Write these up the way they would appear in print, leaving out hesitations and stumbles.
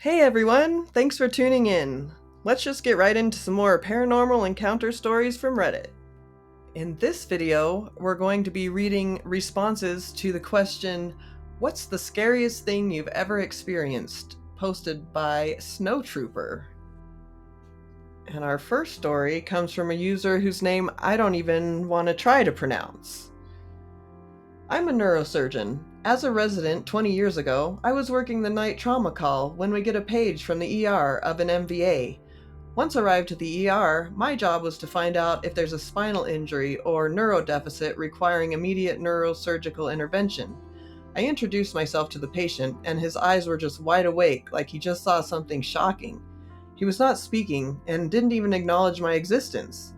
Hey everyone, thanks for tuning in. Let's just get right into some more paranormal encounter stories from Reddit. In this video, we're going to be reading responses to the question, "What's the scariest thing you've ever experienced?" posted by Snowtrooper. And our first story comes from a user whose name I don't even want to try to pronounce. I'm a neurosurgeon. As a resident 20 years ago, I was working the night trauma call when we get a page from the ER of an MVA. Once arrived at the ER, my job was to find out if there's a spinal injury or neurodeficit requiring immediate neurosurgical intervention. I introduced myself to the patient, and his eyes were just wide awake like he just saw something shocking. He was not speaking and didn't even acknowledge my existence.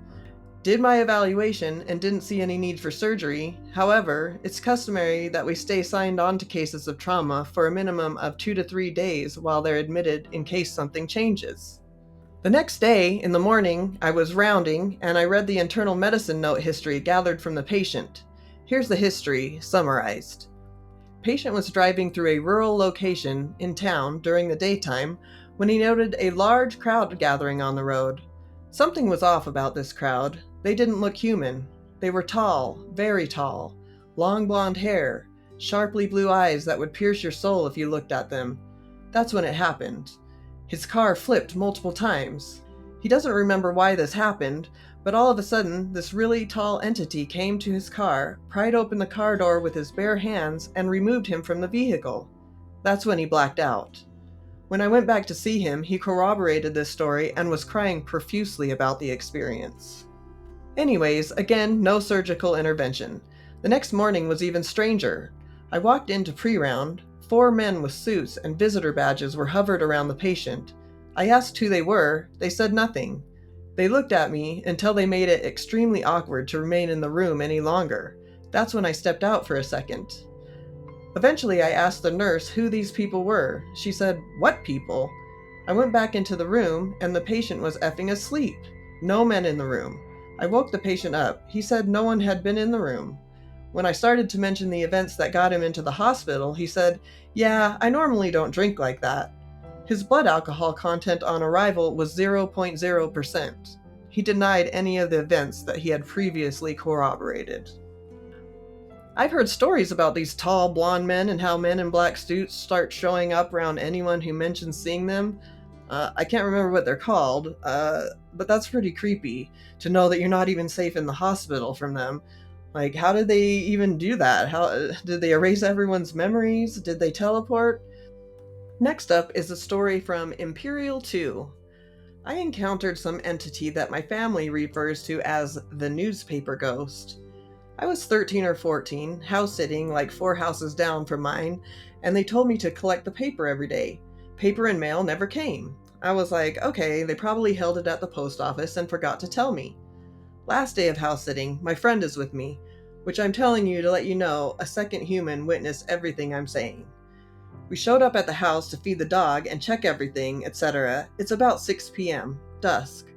Did my evaluation and didn't see any need for surgery. However, it's customary that we stay signed on to cases of trauma for a minimum of 2 to 3 days while they're admitted in case something changes. The next day, in the morning, I was rounding and I read the internal medicine note history gathered from the patient. Here's the history, summarized. Patient was driving through a rural location in town during the daytime when he noted a large crowd gathering on the road. Something was off about this crowd. They didn't look human. They were tall, very tall, long blonde hair, sharply blue eyes that would pierce your soul if you looked at them. That's when it happened. His car flipped multiple times. He doesn't remember why this happened, but all of a sudden, this really tall entity came to his car, pried open the car door with his bare hands, and removed him from the vehicle. That's when he blacked out. When I went back to see him, he corroborated this story and was crying profusely about the experience. Anyways, again, no surgical intervention. The next morning was even stranger. I walked into pre-round. 4 men with suits and visitor badges were hovered around the patient. I asked who they were. They said nothing. They looked at me until they made it extremely awkward to remain in the room any longer. That's when I stepped out for a second. Eventually, I asked the nurse who these people were. She said, "What people?" I went back into the room, and the patient was effing asleep. No men in the room. I woke the patient up. He said no one had been in the room. When I started to mention the events that got him into the hospital, he said, "Yeah, I normally don't drink like that." His blood alcohol content on arrival was 0.0%. He denied any of the events that he had previously corroborated. I've heard stories about these tall blonde men and how men in black suits start showing up around anyone who mentions seeing them. I can't remember what they're called, but that's pretty creepy to know that you're not even safe in the hospital from them. Like, how did they even do that? How did they erase everyone's memories? Did they teleport? Next up is a story from Imperial 2. I encountered some entity that my family refers to as the newspaper ghost. I was 13 or 14, house sitting like 4 houses down from mine, and they told me to collect the paper every day. Paper and mail never came. I was like, okay, they probably held it at the post office and forgot to tell me. Last day of house sitting, my friend is with me, which I'm telling you to let you know a second human witnessed everything I'm saying. We showed up at the house to feed the dog and check everything, etc. It's about 6 p.m., dusk.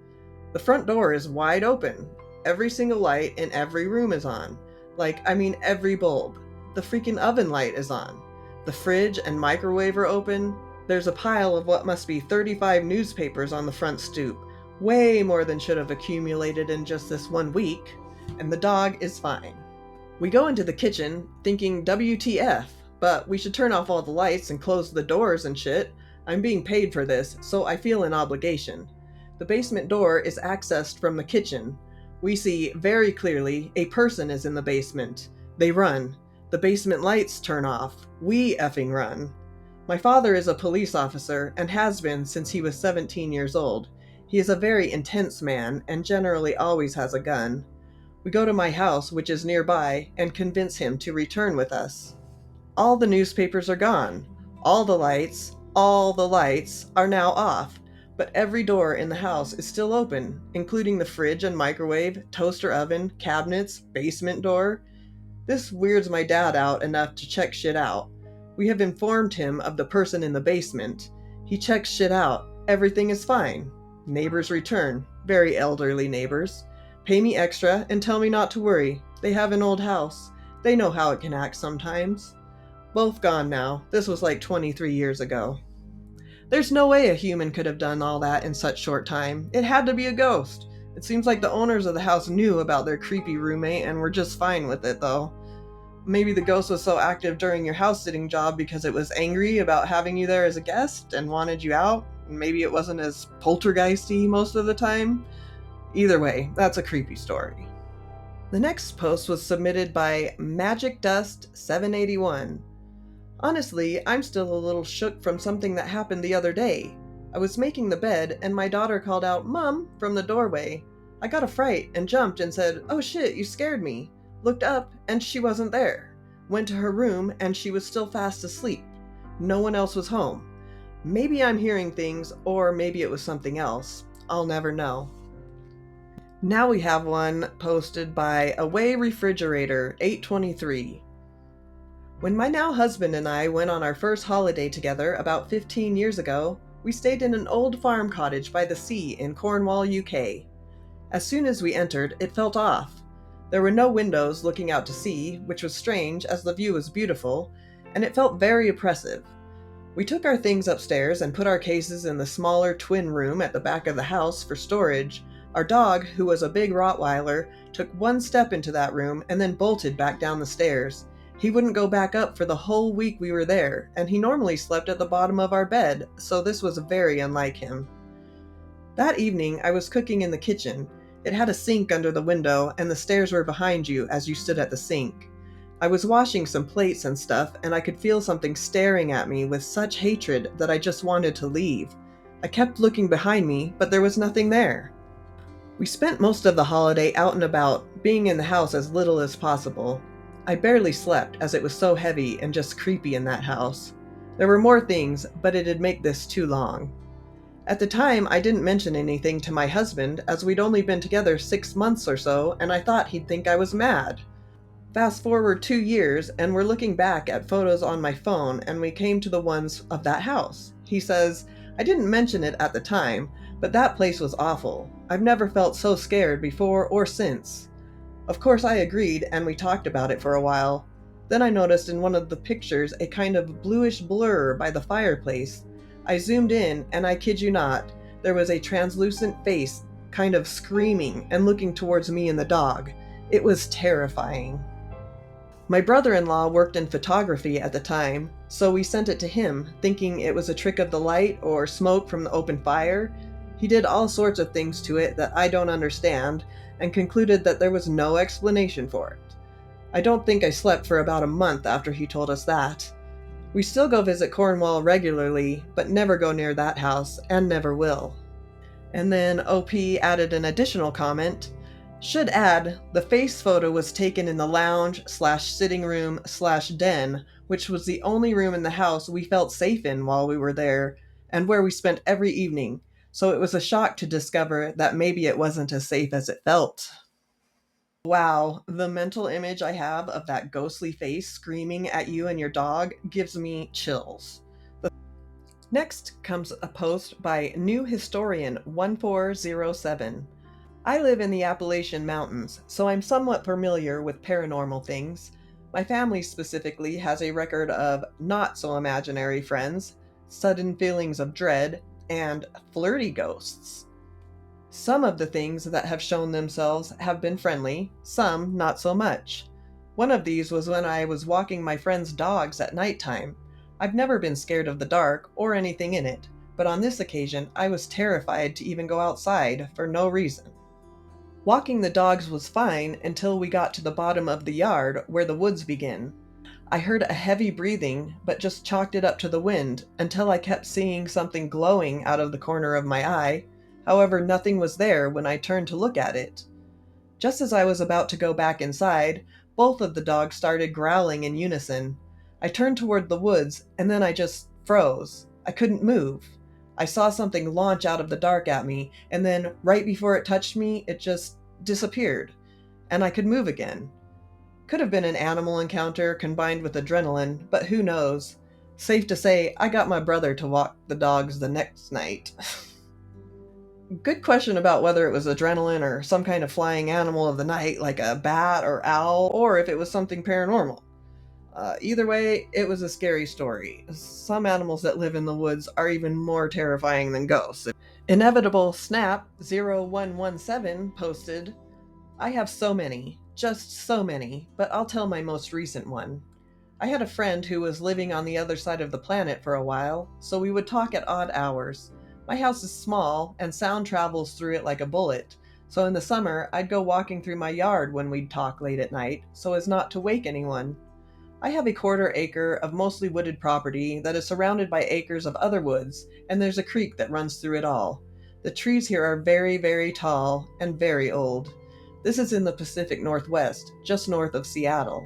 The front door is wide open. Every single light in every room is on. Every bulb. The freaking oven light is on. The fridge and microwave are open. There's a pile of what must be 35 newspapers on the front stoop. Way more than should have accumulated in just this 1 week. And the dog is fine. We go into the kitchen thinking WTF, but we should turn off all the lights and close the doors and shit. I'm being paid for this, so I feel an obligation. The basement door is accessed from the kitchen. We see very clearly a person is in the basement. They run. The basement lights turn off. We effing run. My father is a police officer and has been since he was 17 years old. He is a very intense man and generally always has a gun. We go to my house, which is nearby, and convince him to return with us. All the newspapers are gone. All the lights are now off. But every door in the house is still open, including the fridge and microwave, toaster oven, cabinets, basement door. This weirds my dad out enough to check shit out. We have informed him of the person in the basement. He checks shit out. Everything is fine. Neighbors return. Very elderly neighbors. Pay me extra and tell me not to worry. They have an old house. They know how it can act sometimes. Both gone now. This was like 23 years ago. There's no way a human could have done all that in such short time. It had to be a ghost. It seems like the owners of the house knew about their creepy roommate and were just fine with it, though. Maybe the ghost was so active during your house sitting job because it was angry about having you there as a guest and wanted you out. Maybe it wasn't as poltergeisty most of the time. Either way, that's a creepy story. The next post was submitted by Magic Dust 781. Honestly, I'm still a little shook from something that happened the other day. I was making the bed and my daughter called out, "Mom," from the doorway. I got a fright and jumped and said, "Oh shit, you scared me." Looked up and she wasn't there. Went to her room and she was still fast asleep. No one else was home. Maybe I'm hearing things, or maybe it was something else. I'll never know. Now we have one posted by Away Refrigerator 823. When my now husband and I went on our first holiday together about 15 years ago, we stayed in an old farm cottage by the sea in Cornwall, UK. As soon as we entered, it felt off. There were no windows looking out to sea, which was strange as the view was beautiful, and it felt very oppressive. We took our things upstairs and put our cases in the smaller twin room at the back of the house for storage. Our dog, who was a big Rottweiler, took one step into that room and then bolted back down the stairs. He wouldn't go back up for the whole week we were there, and he normally slept at the bottom of our bed, so this was very unlike him. That evening, I was cooking in the kitchen. It had a sink under the window, and the stairs were behind you as you stood at the sink. I was washing some plates and stuff, and I could feel something staring at me with such hatred that I just wanted to leave. I kept looking behind me, but there was nothing there. We spent most of the holiday out and about, being in the house as little as possible. I barely slept as it was so heavy and just creepy in that house. There were more things, but it'd make this too long. At the time, I didn't mention anything to my husband as we'd only been together 6 months or so, and I thought he'd think I was mad. Fast forward 2 years, and we're looking back at photos on my phone, and we came to the ones of that house. He says, "I didn't mention it at the time, but that place was awful. I've never felt so scared before or since." Of course, I agreed, and we talked about it for a while. Then I noticed in one of the pictures a kind of bluish blur by the fireplace. I zoomed in, and I kid you not, there was a translucent face kind of screaming and looking towards me and the dog. It was terrifying. My brother-in-law worked in photography at the time, so we sent it to him, thinking it was a trick of the light or smoke from the open fire. He did all sorts of things to it that I don't understand, and concluded that there was no explanation for it. I don't think I slept for about a month after he told us that. We still go visit Cornwall regularly, but never go near that house, and never will. And then OP added an additional comment. Should add, the face photo was taken in the lounge/sitting room/den, which was the only room in the house we felt safe in while we were there, and where we spent every evening, so it was a shock to discover that maybe it wasn't as safe as it felt. Wow, the mental image I have of that ghostly face screaming at you and your dog gives me chills. Next comes a post by New Historian 1407. I live in the Appalachian Mountains, so I'm somewhat familiar with paranormal things. My family specifically has a record of not-so-imaginary friends, sudden feelings of dread, and flirty ghosts. Some of the things that have shown themselves have been friendly, some not so much. One of these was when I was walking my friend's dogs at nighttime. I've never been scared of the dark or anything in it, but on this occasion I was terrified to even go outside for no reason. Walking the dogs was fine until we got to the bottom of the yard where the woods begin. I heard a heavy breathing, but just chalked it up to the wind until I kept seeing something glowing out of the corner of my eye. However, nothing was there when I turned to look at it. Just as I was about to go back inside, both of the dogs started growling in unison. I turned toward the woods, and then I just froze. I couldn't move. I saw something launch out of the dark at me, and then, right before it touched me, it just disappeared, and I could move again. Could have been an animal encounter combined with adrenaline, but who knows? Safe to say, I got my brother to walk the dogs the next night. Good question about whether it was adrenaline or some kind of flying animal of the night, like a bat or owl, or if it was something paranormal. Either way, it was a scary story. Some animals that live in the woods are even more terrifying than ghosts. Inevitable Snap 0117 posted, I have so many, just so many, but I'll tell my most recent one. I had a friend who was living on the other side of the planet for a while, so we would talk at odd hours. My house is small, and sound travels through it like a bullet, so in the summer I'd go walking through my yard when we'd talk late at night, so as not to wake anyone. I have a quarter acre of mostly wooded property that is surrounded by acres of other woods, and there's a creek that runs through it all. The trees here are very, very tall and very old. This is in the Pacific Northwest, just north of Seattle.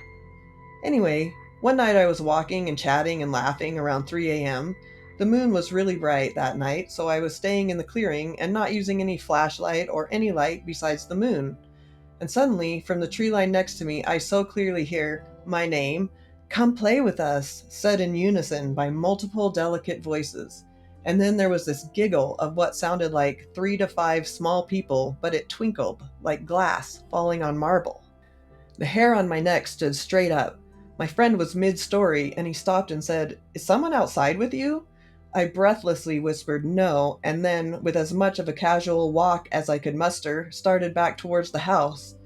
Anyway, one night I was walking and chatting and laughing around 3 a.m. The moon was really bright that night, so I was staying in the clearing and not using any flashlight or any light besides the moon. And suddenly, from the tree line next to me, I so clearly hear my name, "Come play with us," said in unison by multiple delicate voices. And then there was this giggle of what sounded like 3 to 5 small people, but it twinkled like glass falling on marble. The hair on my neck stood straight up. My friend was mid-story, and he stopped and said, "Is someone outside with you?" I breathlessly whispered no, and then, with as much of a casual walk as I could muster, started back towards the house.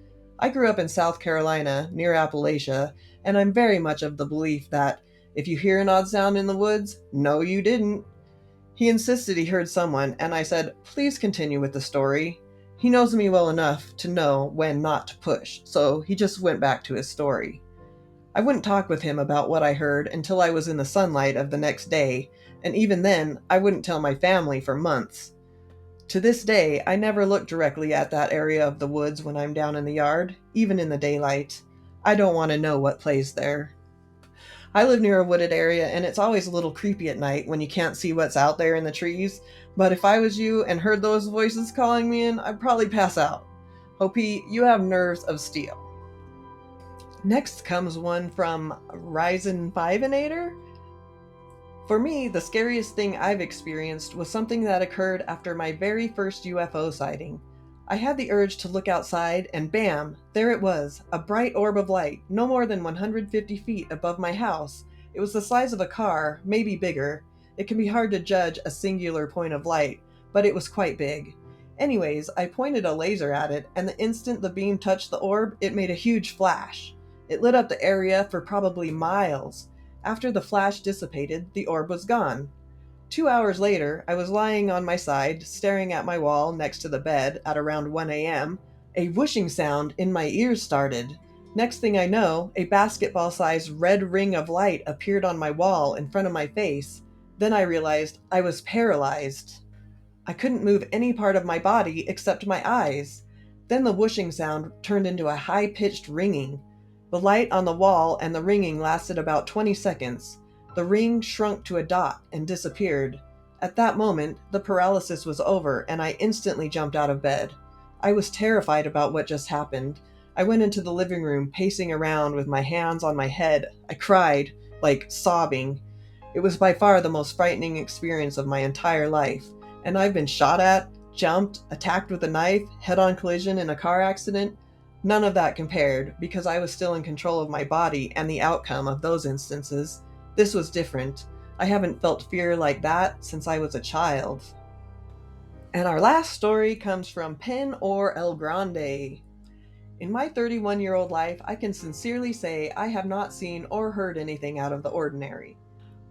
I grew up in South Carolina, near Appalachia, and I'm very much of the belief that if you hear an odd sound in the woods, no you didn't. He insisted he heard someone, and I said, "Please continue with the story." He knows me well enough to know when not to push, so he just went back to his story. I wouldn't talk with him about what I heard until I was in the sunlight of the next day, and even then, I wouldn't tell my family for months. To this day, I never look directly at that area of the woods when I'm down in the yard, even in the daylight. I don't want to know what plays there. I live near a wooded area, and it's always a little creepy at night when you can't see what's out there in the trees, but if I was you and heard those voices calling me in, I'd probably pass out. Hopi, you have nerves of steel. Next comes one from Ryzen 5inator. For me, the scariest thing I've experienced was something that occurred after my very first UFO sighting. I had the urge to look outside, and bam, there it was, a bright orb of light, no more than 150 feet above my house. It was the size of a car, maybe bigger. It can be hard to judge a singular point of light, but it was quite big. Anyways, I pointed a laser at it, and the instant the beam touched the orb, it made a huge flash. It lit up the area for probably miles. After the flash dissipated, the orb was gone. 2 hours later, I was lying on my side, staring at my wall next to the bed at around 1 a.m. A whooshing sound in my ears started. Next thing I know, a basketball-sized red ring of light appeared on my wall in front of my face. Then I realized I was paralyzed. I couldn't move any part of my body except my eyes. Then the whooshing sound turned into a high-pitched ringing. The light on the wall and the ringing lasted about 20 seconds. The ring shrunk to a dot and disappeared. At that moment, the paralysis was over, and I instantly jumped out of bed. I was terrified about what just happened. I went into the living room, pacing around with my hands on my head. I cried, like sobbing. It was by far the most frightening experience of my entire life, and I've been shot at, jumped, attacked with a knife, head-on collision in a car accident. None of that compared, because I was still in control of my body and the outcome of those instances. This was different. I haven't felt fear like that since I was a child. And our last story comes from Pen or El Grande. In my 31-year-old life, I can sincerely say I have not seen or heard anything out of the ordinary.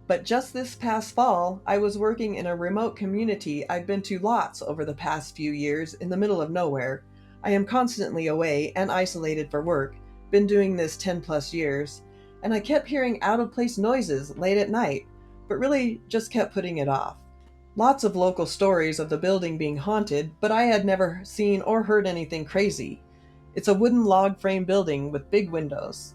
But just this past fall, I was working in a remote community I've been to lots over the past few years in the middle of nowhere. I am constantly away and isolated for work, been doing this 10 plus years, and I kept hearing out-of-place noises late at night, but really just kept putting it off. Lots of local stories of the building being haunted, but I had never seen or heard anything crazy. It's a wooden log frame building with big windows.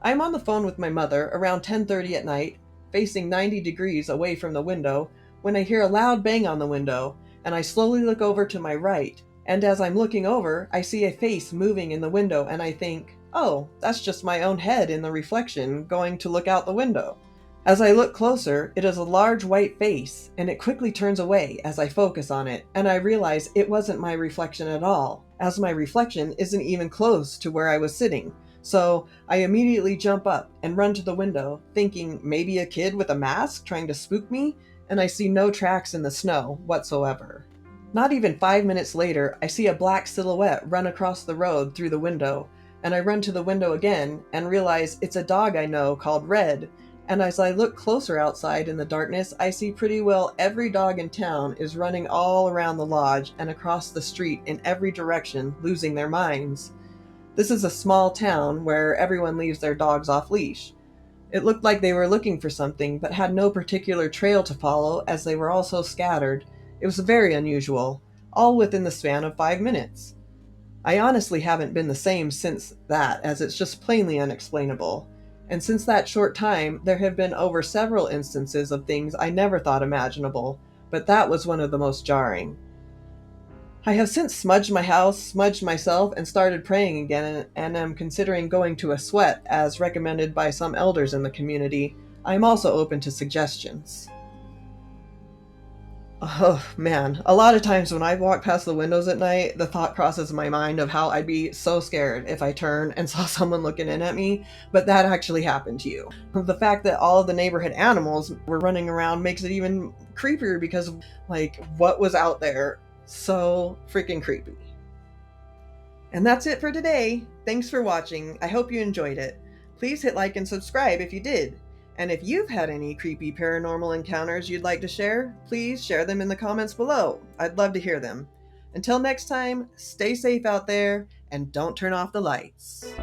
I'm on the phone with my mother around 10:30 at night, facing 90 degrees away from the window, when I hear a loud bang on the window, and I slowly look over to my right. And as I'm looking over, I see a face moving in the window, and I think, oh, that's just my own head in the reflection going to look out the window. As I look closer, it is a large white face, and it quickly turns away as I focus on it, and I realize it wasn't my reflection at all, as my reflection isn't even close to where I was sitting, So I immediately jump up and run to the window, thinking maybe a kid with a mask trying to spook me, and I see no tracks in the snow whatsoever. Not even 5 minutes later, I see a black silhouette run across the road through the window, and I run to the window again and realize it's a dog I know called Red. And as I look closer outside in the darkness, I see pretty well every dog in town is running all around the lodge and across the street in every direction, losing their minds. This is a small town where everyone leaves their dogs off leash. It looked like they were looking for something, but had no particular trail to follow as they were all so scattered. It was very unusual, all within the span of 5 minutes. I honestly haven't been the same since that, as it's just plainly unexplainable. And since that short time, there have been over several instances of things I never thought imaginable, but that was one of the most jarring. I have since smudged my house, smudged myself, and started praying again, and am considering going to a sweat as recommended by some elders in the community. I am also open to suggestions. Oh man, a lot of times when I walk past the windows at night, the thought crosses my mind of how I'd be so scared if I turned and saw someone looking in at me, but that actually happened to you. The fact that all of the neighborhood animals were running around makes it even creepier because, like, what was out there? So freaking creepy. And that's it for today. Thanks for watching. I hope you enjoyed it. Please hit like and subscribe if you did. And if you've had any creepy paranormal encounters you'd like to share, please share them in the comments below. I'd love to hear them. Until next time, stay safe out there and don't turn off the lights.